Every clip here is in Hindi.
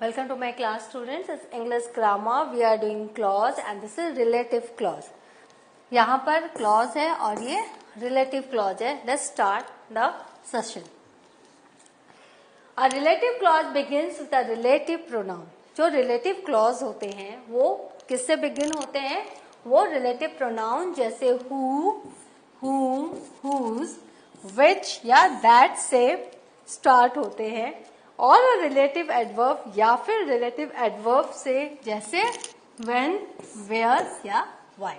Welcome to my class, students. It's English grammar. We are doing clause and this is relative clause. यहाँ पर clause है और ये relative clause है. Let's start the session. A relative clause begins with a relative pronoun. जो relative clause होते हैं वो किससे begin होते हैं? वो relative pronoun जैसे who, whom, whose, which या that से start होते हैं और रिलेटिव एडवर्ब या फिर रिलेटिव एडवर्ब से जैसे when, where या why.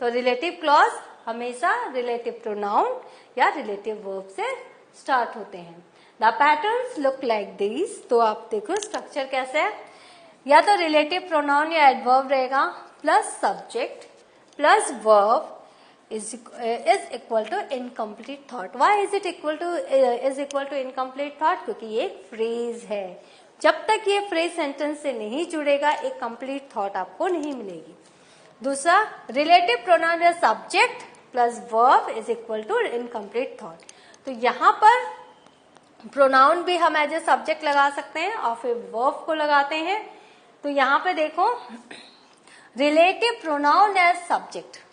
तो रिलेटिव क्लॉज हमेशा रिलेटिव प्रोनाउन या रिलेटिव वर्ब से स्टार्ट होते हैं. The patterns look like this. तो आप देखो स्ट्रक्चर कैसे है. या तो रिलेटिव प्रोनाउन या एडवर्ब रहेगा plus subject plus verb is equal to incomplete thought. Why is it equal to incomplete thought? क्योंकि ये एक फ्रेज है. जब तक ये फ्रेज सेंटेंस से नहीं जुड़ेगा एक कंप्लीट थॉट आपको नहीं मिलेगी. दूसरा रिलेटिव प्रोनाउन या subject plus verb is equal to incomplete thought. तो यहाँ पर प्रोनाउन भी हम एज ए सब्जेक्ट लगा सकते हैं और फिर वर्ब को लगाते हैं. तो यहाँ पे देखो रिलेटिव प्रोनाउन एज सब्जेक्ट.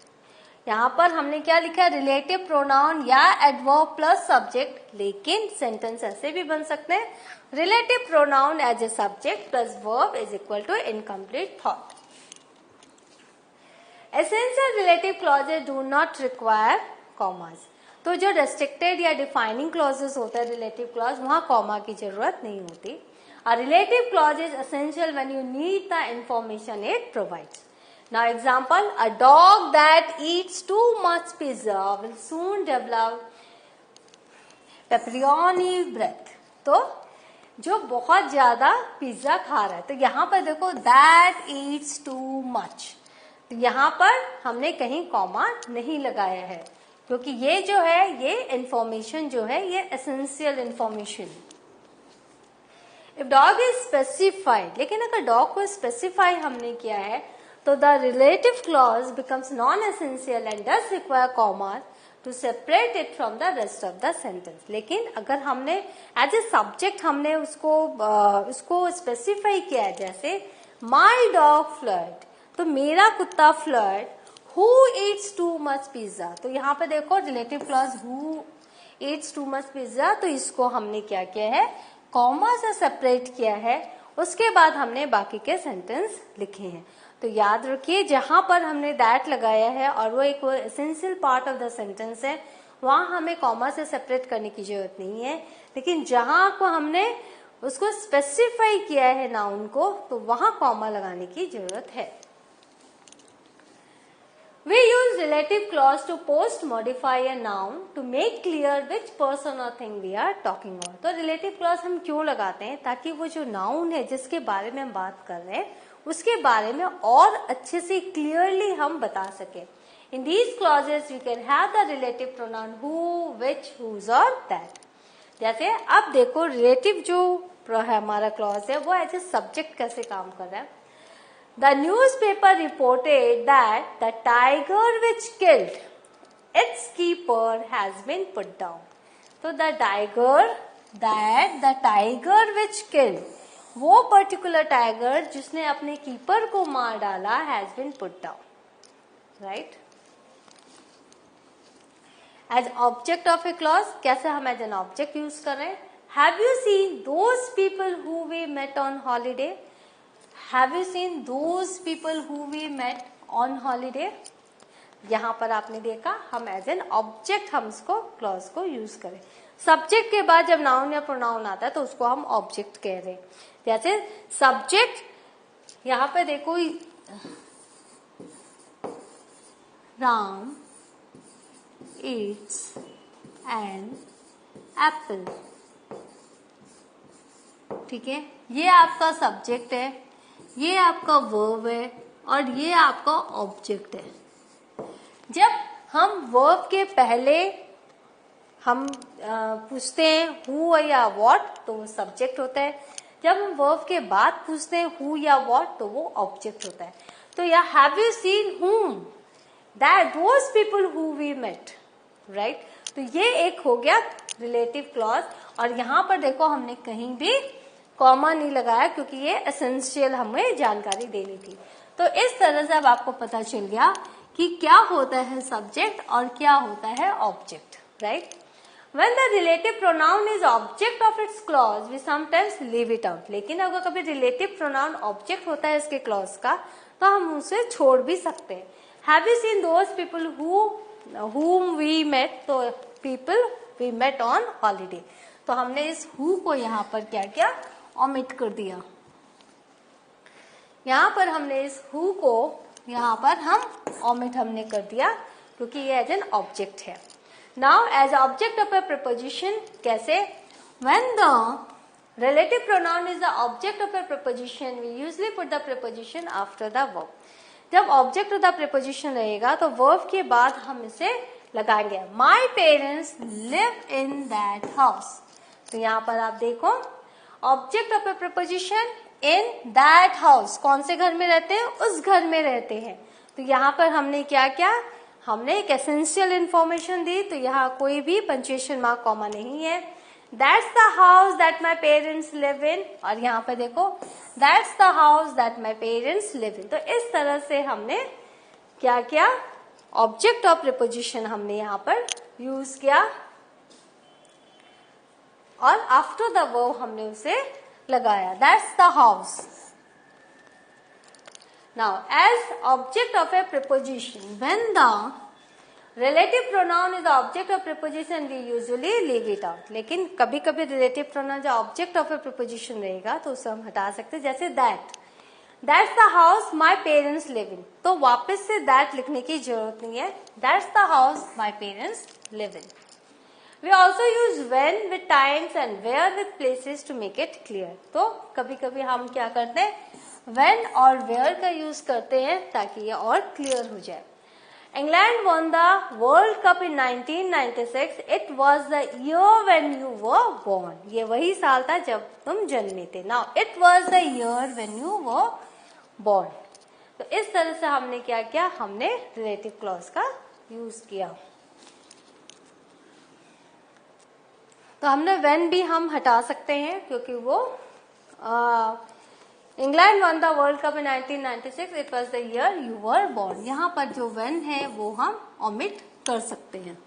यहाँ पर हमने क्या लिखा है? रिलेटिव प्रोनाउन या एडवर्ब प्लस सब्जेक्ट. लेकिन सेंटेंस ऐसे भी बन सकते हैं relative pronoun as a subject plus verb is equal to incomplete thought. Essential relative clauses do not require commas. तो जो रेस्ट्रिक्टेड या डिफाइनिंग क्लॉजेज होते हैं रिलेटिव क्लॉज वहां कॉमा की जरूरत नहीं होती. A relative clause is essential when you need the information it provides. Now example, a dog that eats too much pizza will soon develop pepperoni breath. तो जो बहुत ज्यादा पिज्जा खा रहा है तो यहाँ पर देखो that eats too much. तो यहाँ पर हमने कहीं कॉमा नहीं लगाया है क्योंकि ये जो है ये इंफॉर्मेशन जो है ये essential information. If dog is specified, लेकिन अगर डॉग को स्पेसिफाई हमने किया है तो the relative clause becomes non essential and does require comma two separate it from the rest of the sentence. लेकिन अगर हमने एज ए सब्जेक्ट हमने उसको स्पेसिफाई किया है जैसे माई डॉग फ्लर्ट, तो मेरा कुत्ता flirt. Who Yeats too much pizza, तो यहाँ पे देखो relative clause who Yeats too much pizza. तो इसको हमने क्या किया है? कॉमा से सेपरेट किया है. उसके बाद हमने बाकी के सेंटेंस लिखे हैं. तो याद रखिए जहां पर हमने दैट लगाया है और वो एक essential part of the sentence है वहां हमें कॉमा से सेपरेट करने की जरूरत नहीं है. लेकिन जहां को हमने उसको स्पेसिफाई किया है नाउन को तो वहां कॉमा लगाने की जरूरत है. We use relative clause to post modify a noun to make clear which person or thing we are talking about. तो relative clause हम क्यों लगाते हैं? ताकि वो जो noun है जिसके बारे में हम बात कर रहे हैं उसके बारे में और अच्छे से क्लियरली हम बता सके. In these clauses we can have the relative pronoun who, which, whose or that. जैसे अब देखो relative जो हमारा clause है वो एज ए सब्जेक्ट कैसे काम कर रहा है. The newspaper reported that the tiger which killed its keeper has been put down. तो the tiger which killed, वो पर्टिकुलर टाइगर जिसने अपने कीपर को मार डाला has been put down. Right? As object of a clause, कैसे हम as an object यूज कर रहे हैं? Have you seen those people who we met on holiday? Have you seen those people who we met on holiday? यहाँ पर आपने देखा हम एज एन ऑब्जेक्ट हम इसको क्लॉज को यूज करें. सब्जेक्ट के बाद जब नाउन या प्रोनाउन आता है तो उसको हम ऑब्जेक्ट कह रहे हैं. जैसे सब्जेक्ट यहाँ पे देखो राम ईट्स एन एप्पल. ठीक है, ये आपका सब्जेक्ट है, ये आपका वर्ब है और ये आपका ऑब्जेक्ट है. जब हम वर्ब के पहले हम पूछते हैं हु या व्हाट तो वो सब्जेक्ट होता है. जब हम वर्ब के बाद पूछते हैं हु या व्हाट तो वो ऑब्जेक्ट होता है. तो या have you seen whom, that those people who we met, right? तो ये एक हो गया रिलेटिव क्लॉज. और यहाँ पर देखो हमने कहीं भी कॉमा नहीं लगाया क्योंकि ये एसेंशियल हमें जानकारी देनी थी। तो इस तरह से अब आपको पता चल गया कि क्या होता है सब्जेक्ट और क्या होता है object, right. When the relative pronoun is object of its clause, we sometimes leave it out. लेकिन अगर कभी relative pronoun object होता है इसके clause का, तो हम उसे छोड़ भी सकते हैं। Have you seen those people whom we met? तो people we met on holiday. तो हमने इस who को यहाँ पर क्या किया, omit कर दिया। यहाँ पर हमने इस who को यहाँ पर हम omit हमने कर दिया क्योंकि ये as an object है। Now as object of a preposition कैसे? When the relative pronoun is the object of a preposition, we usually put the preposition after the verb. जब object of the preposition रहेगा तो verb के बाद हम इसे लगाएंगे। My parents live in that house. तो यहाँ पर आप देखो object of a preposition in that house, कौन से घर में रहते हैं? उस घर में रहते हैं। तो यहाँ पर हमने क्या किया, हमने एक एसेंशियल इंफॉर्मेशन दी। तो यहाँ कोई भी पंक्चुएशन मार्क कॉमा नहीं है। That's the house that my parents live in, और यहाँ पे देखो that's the house that my parents live in. तो इस तरह से हमने क्या किया, ऑब्जेक्ट ऑफ प्रीपोजिशन हमने यहाँ पर यूज किया और आफ्टर द वर्ब हमने उसे लगाया, that's the house. Now, as object of a preposition, when the relative pronoun is the object of preposition, we usually leave it out. लेकिन कभी कभी relative pronoun जो object of a preposition रहेगा तो उसे हम हटा सकते हैं, जैसे that. That's the house my parents live in. तो वापस से that लिखने की जरूरत नहीं है. That's the house my parents live in. We also use when with times and where with places to make it clear. तो कभी कभी हम क्या करते हैं, when और where का यूज करते हैं ताकि ये और क्लियर हो जाए। England won the World Cup in 1996. It was the year when you were born. ये वही साल था जब तुम जन्मे थे। Now it was the year when you were born. तो इस तरह से हमने क्या किया, हमने relative clause का यूज किया। तो हमने when भी हम हटा सकते हैं क्योंकि वो England one the world cup in 1996, it was the year you were born. यहाँ पर जो when है वो हम ओमिट कर सकते हैं।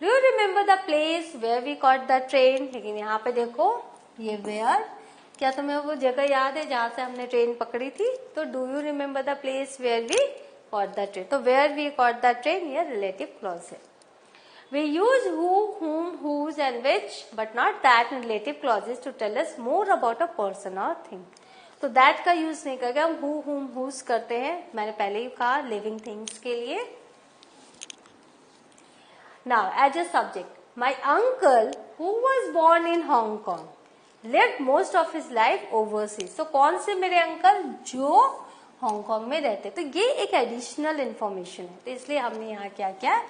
Do you remember the place where we caught the train? लेकिन यहाँ पे देखो ये वेयर, क्या तुम्हें वो जगह याद है जहां से हमने ट्रेन पकड़ी थी? तो do you remember the place where we caught the train, तो where we caught the train ये रिलेटिव क्लॉज है। We use who, whom, whose and which, but not that in relative clauses to tell us more about a person or thing. तो that का यूज नहीं करके हम who, whom, whose करते हैं। मैंने पहले ही कहा living things के लिए। Now as a subject, my uncle who was born in Hong Kong lived most of his life overseas. तो कौन से मेरे अंकल? जो हांगकांग में रहते। तो ये एक एडिशनल इंफॉर्मेशन है, तो इसलिए हमने यहाँ क्या किया,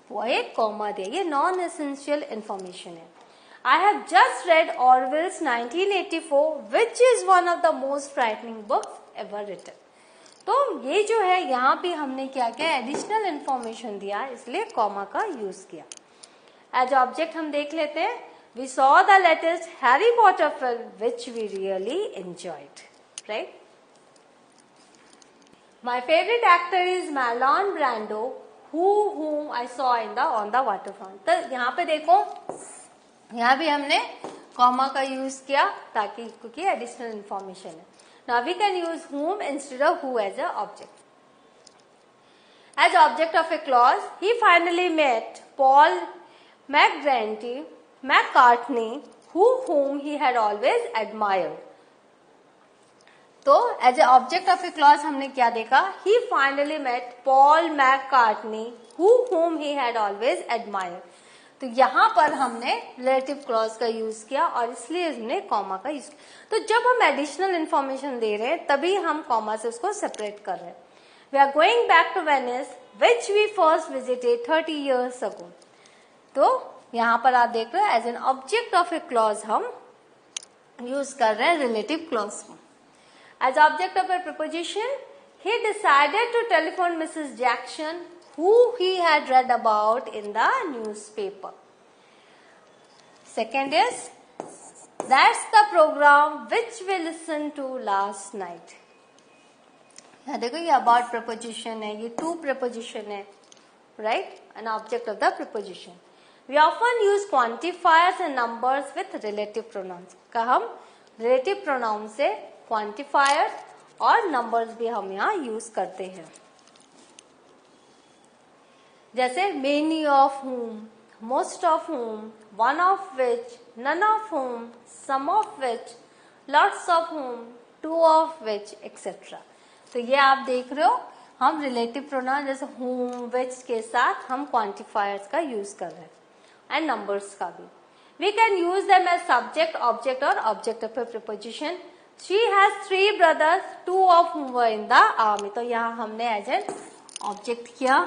वो एक कॉमा दिया। ये नॉन एसेंशियल इंफॉर्मेशन है। I have just read Orwell's 1984 which is one of the most frightening books ever written. तो ये जो है यहाँ भी हमने क्या किया, एडिशनल इंफॉर्मेशन दिया, इसलिए कॉमा का यूज किया। एज ऑब्जेक्ट हम देख लेते हैं, we saw the latest Harry Potter film which we really enjoyed, right. My favourite actor is Marlon Brando whom I saw on the waterfront. तो यहाँ पे देखो, यहाँ भी हमने कॉमा का यूज किया ताकि, क्योंकि एडिशनल इंफॉर्मेशन है। Now we can use whom instead of who as a object. As object of a clause, he finally met Paul McCartney, whom he had always admired. तो as a object of a clause हमने क्या देखा, he finally met Paul McCartney whom he had always admired. तो यहाँ पर हमने रिलेटिव क्लॉज का यूज किया और इसलिए हमने कॉमा का यूज किया। तो जब हम एडिशनल इंफॉर्मेशन दे रहे हैं तभी हम कॉमा से उसको सेपरेट कर रहे हैं। We are going back to Venice which we first visited 30 years ago. तो यहाँ पर आप देख रहे हैं as an object of a clause हम यूज कर रहे हैं रिलेटिव क्लॉज को। As object of a preposition, he decided to telephone Mrs. Jackson, who he had read about in the newspaper. Second is, that's the program which we listened to last night. यहाँ देखो ये about preposition है, ये to preposition है, right? An object of the preposition. We often use quantifiers and numbers with relative pronouns. का हम relative pronoun से quantifiers और numbers भी हम यहाँ use करते हैं. जैसे many of whom, most of whom, one of which, none of whom, some of which, lots of whom, two of which, etc. तो ये आप देख रहे हो, हम relative pronoun जैसे whom, which के साथ हम quantifiers का use कर रहे हैं, and numbers का भी. We can use them as subject, object और object of a preposition. She has 3 brothers, 2 of whom were in the army. तो यहाँ हमने as an object किया.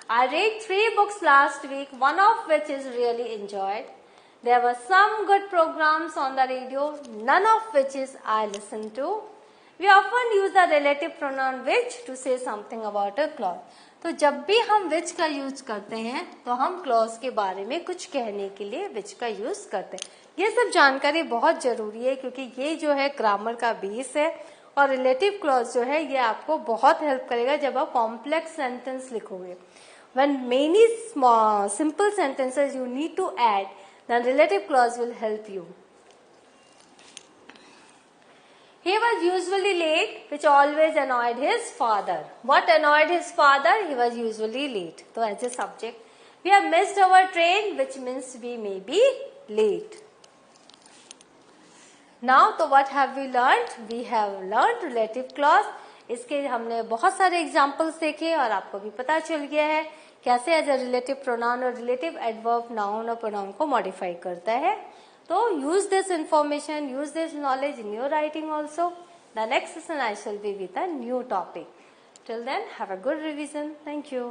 I read 3 books last week, one of which is really enjoyed. There were some good programs on the radio, none of which is I listened to. We often use the relative pronoun which to say something about a clause. तो जब भी हम which का यूज करते हैं तो हम क्लॉज के बारे में कुछ कहने के लिए which का यूज करते हैं. ये सब जानकारी बहुत जरूरी है क्योंकि ये जो है ग्रामर का बेस है और रिलेटिव क्लॉज जो है ये आपको बहुत हेल्प करेगा जब आप कॉम्प्लेक्स सेंटेंस लिखोगे. When many small, simple sentences you need to add, then relative clause will help you. He was usually late, which always annoyed his father. What annoyed his father? He was usually late. So as a subject, we have missed our train, which means we may be late. Now, so what have we learned? We have learned relative clause. इसके हमने बहुत सारे एग्जाम्पल्स देखे और आपको भी पता चल गया है कैसे एज अ रिलेटिव प्रोनाउन और रिलेटिव एडवर्ब नाउन और प्रोनाउन को मॉडिफाई करता है. तो use this information, use this knowledge in your writing also. The next session I shall be with a new topic. Till then have a good revision. Thank you.